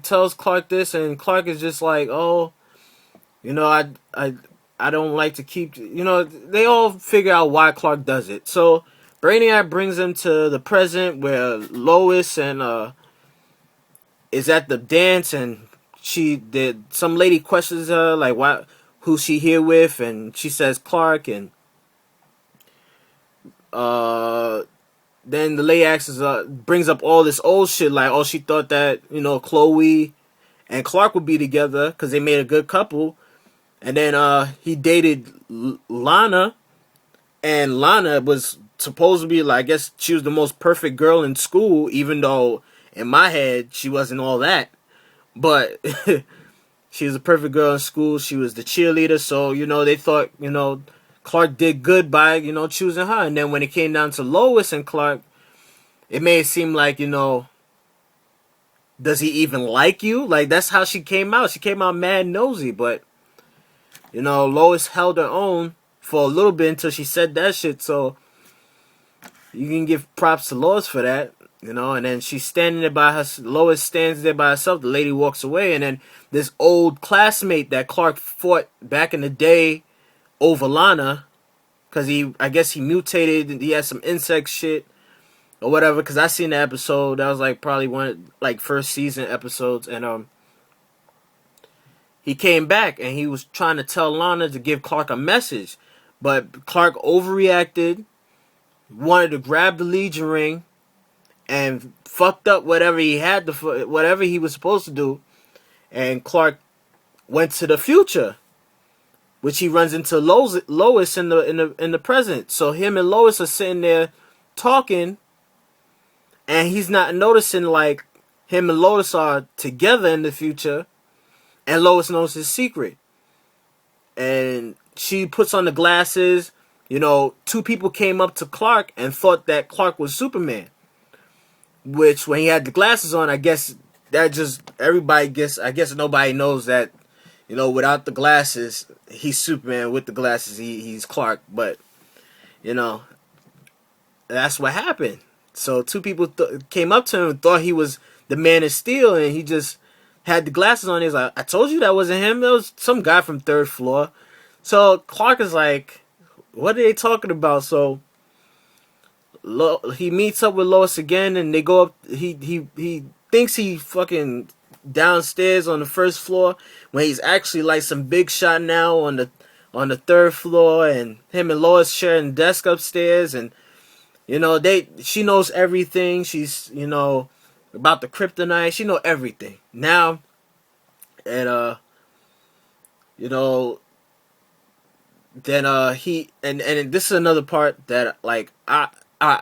tells Clark this, and Clark is just like, oh, you know, I don't like to keep, you know, they all figure out why Clark does it. So Brainiac brings him to the present where Lois and is at the dance, and she did some lady questions her like why, who's she here with, and she says Clark, and uh then the lady asks brings up all this old shit like, oh, she thought that, you know, Chloe and Clark would be together because they made a good couple, and then he dated Lana, and Lana was supposed to be like, I guess she was the most perfect girl in school, even though in my head she wasn't all that, but she was a perfect girl in school. She was the cheerleader, so you know they thought, you know, Clark did good by, you know, choosing her. And then when it came down to Lois and Clark, it made it seem like, you know, does he even like you? Like that's how she came out. She came out mad nosy, but you know, Lois held her own for a little bit until she said that shit. So you can give props to Lois for that, you know. And then she's standing there by her. Lois stands there by herself. The lady walks away, and then this old classmate that Clark fought back in the day over Lana, because I guess he mutated. He had some insect shit or whatever. Because I seen the episode. That was like probably one like first season episodes, and he came back and he was trying to tell Lana to give Clark a message, but Clark overreacted, wanted to grab the Legion ring, and fucked up whatever he had to, whatever he was supposed to do, and Clark went to the future, which he runs into Lois in the present. So him and Lois are sitting there talking, and he's not noticing like him and Lois are together in the future, and Lois knows his secret, and she puts on the glasses. You know, two people came up to Clark and thought that Clark was Superman. Which, when he had the glasses on, I guess that just everybody guess. I guess nobody knows that, you know, without the glasses, he's Superman. With the glasses, he's Clark. But you know, that's what happened. So two people came up to him and thought he was the Man of Steel, and he just had the glasses on. He's like, I told you that wasn't him. It was some guy from third floor. So Clark is like, what are they talking about? So he meets up with Lois again, and they go up. He thinks he fucking downstairs on the first floor when he's actually like some big shot now on the third floor, and him and Lois sharing the desk upstairs, and you know she knows everything. She's, you know, about the kryptonite. She know everything now, and you know, then he and this is another part that like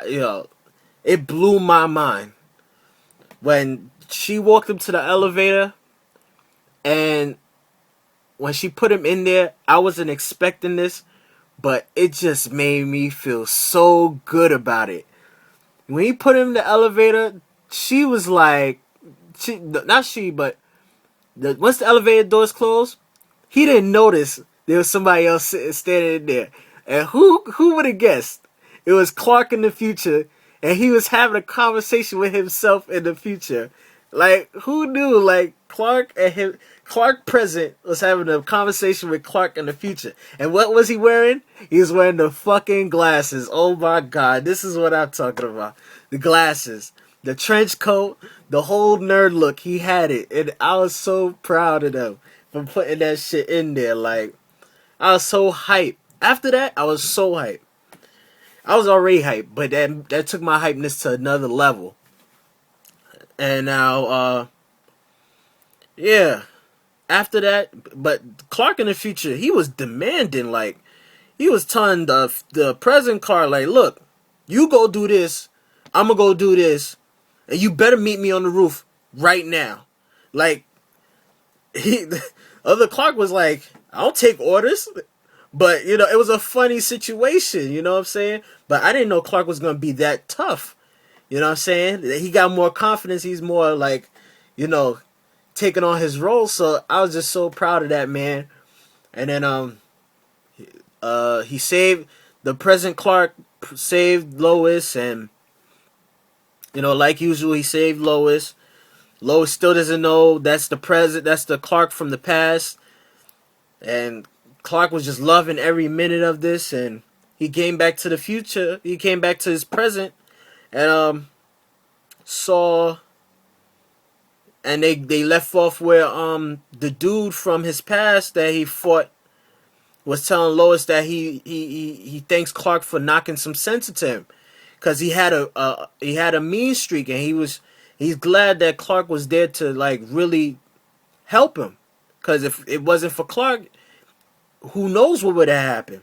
you know, it blew my mind when she walked him to the elevator, and when she put him in there, I wasn't expecting this, but it just made me feel so good about it. When he put him in the elevator, she was like, not she, but once the elevator doors closed, he didn't notice there was somebody else standing there. And who would have guessed? It was Clark in the future, and he was having a conversation with himself in the future. Like, who knew? Like, Clark present was having a conversation with Clark in the future. And what was he wearing? He was wearing the fucking glasses. Oh my god, this is what I'm talking about. The glasses, the trench coat, the whole nerd look. He had it, and I was so proud of them for putting that shit in there. Like, I was so hyped. After that, I was so hyped. I was already hyped, but that took my hypeness to another level. And now, yeah. After that, but Clark in the future, he was demanding. Like, he was telling the present Clark, like, look, you go do this, I'm gonna go do this, and you better meet me on the roof right now. Like, the other Clark was like, I don't take orders. But, you know, it was a funny situation, you know what I'm saying? But I didn't know Clark was going to be that tough. You know what I'm saying? He got more confidence. He's more like, you know, taking on his role. So I was just so proud of that man. And then he saved the present Clark, saved Lois, and you know, like usual, he saved Lois. Lois still doesn't know that's the present. That's the Clark from the past. And Clark was just loving every minute of this. And he came back to the future. He came back to his present. And saw. And they left off where the dude from his past that he fought was telling Lois that he thanks Clark for knocking some sense into him, because he had a mean streak, and he's glad that Clark was there to like really help him, because if it wasn't for Clark, who knows what would have happened.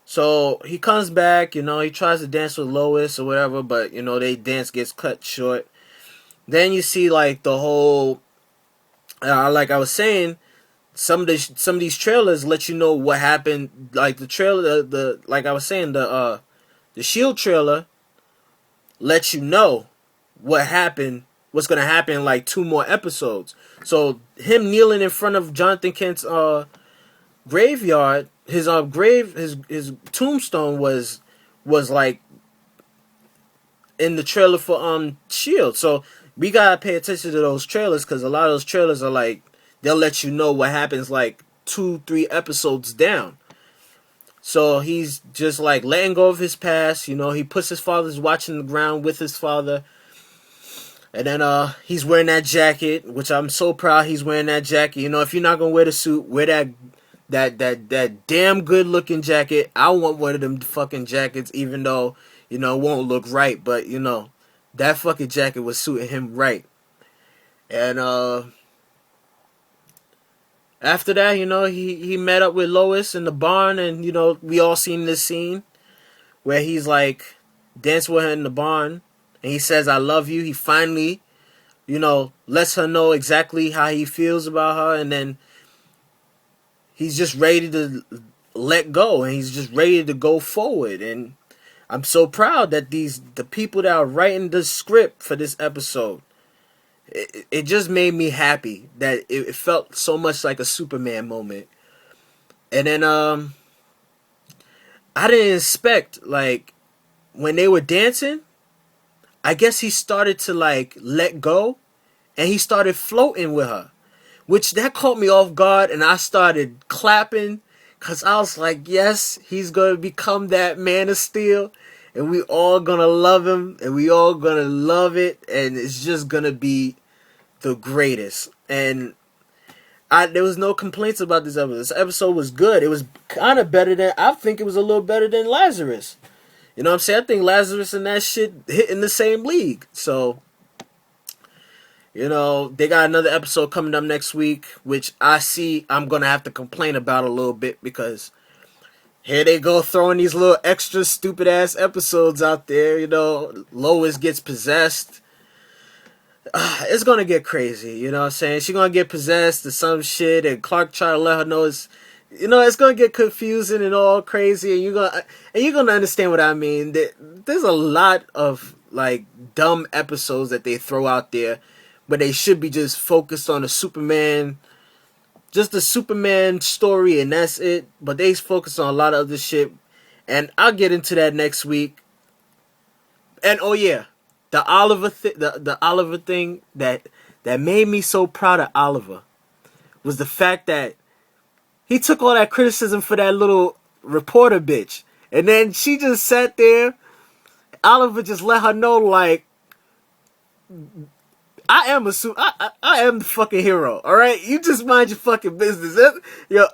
So he comes back, he tries to dance with Lois or whatever, but they dance gets cut short. Then you see like the whole, like I was saying, some of these trailers let you know what happened. Like the trailer, the like I was saying, the Shield trailer lets you know what happened, what's gonna happen in like 2 more episodes. So him kneeling in front of Jonathan Kent's graveyard, his tombstone was like in the trailer for Shield. So we gotta pay attention to those trailers, because a lot of those trailers are like, they'll let you know what happens like 2-3 episodes down. So he's just like letting go of his past. He puts his father's watch in the ground with his father. And then he's wearing that jacket, which I'm so proud he's wearing that jacket. If you're not gonna wear the suit, wear that damn good looking jacket. I want one of them fucking jackets, even though, it won't look right, but that fucking jacket was suiting him right. And after that, he met up with Lois in the barn, and we all seen this scene where he's like dancing with her in the barn, and he says, "I love you." He finally, lets her know exactly how he feels about her, and then he's just ready to let go, and he's just ready to go forward. And I'm so proud that the people that are writing the script for this episode, it just made me happy that it felt so much like a Superman moment. And then I didn't expect, like, when they were dancing, I guess he started to like let go, and he started floating with her, which that caught me off guard, and I started clapping, because I was like, yes, he's going to become that Man of Steel, and we all going to love him, and we all going to love it, and it's just going to be the greatest. And there was no complaints about this episode. This episode was good. It was kind of better than, I think it was a little better than Lazarus. You know what I'm saying? I think Lazarus and that shit hit in the same league. So, they got another episode coming up next week, which I'm going to have to complain about a little bit, because here they go throwing these little extra stupid ass episodes out there. Lois gets possessed. It's going to get crazy, you know what I'm saying? She's going to get possessed or some shit, and Clark try to let her know it's going to get confusing and all crazy, and you're going to understand what I mean. There's a lot of like dumb episodes that they throw out there, but they should be just focused on just the Superman story, and that's it. But they focus on a lot of other shit, and I'll get into that next week. And oh yeah, the Oliver the Oliver thing that made me so proud of Oliver was the fact that he took all that criticism for that little reporter bitch, and then she just sat there. Oliver just let her know, like, I am the fucking hero. All right, you just mind your fucking business.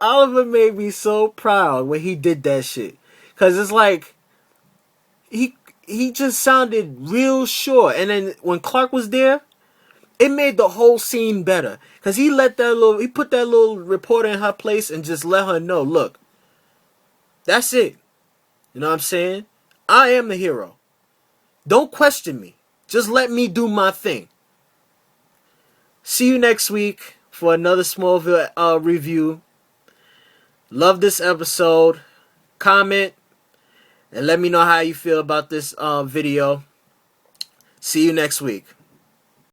Oliver made me so proud when he did that shit, cause it's like he just sounded real sure. And then when Clark was there, it made the whole scene better, cause he put that little reporter in her place and just let her know, look, that's it. You know what I'm saying? I am the hero. Don't question me. Just let me do my thing. See you next week for another Smallville review. Love this episode. Comment and let me know how you feel about this video. See you next week.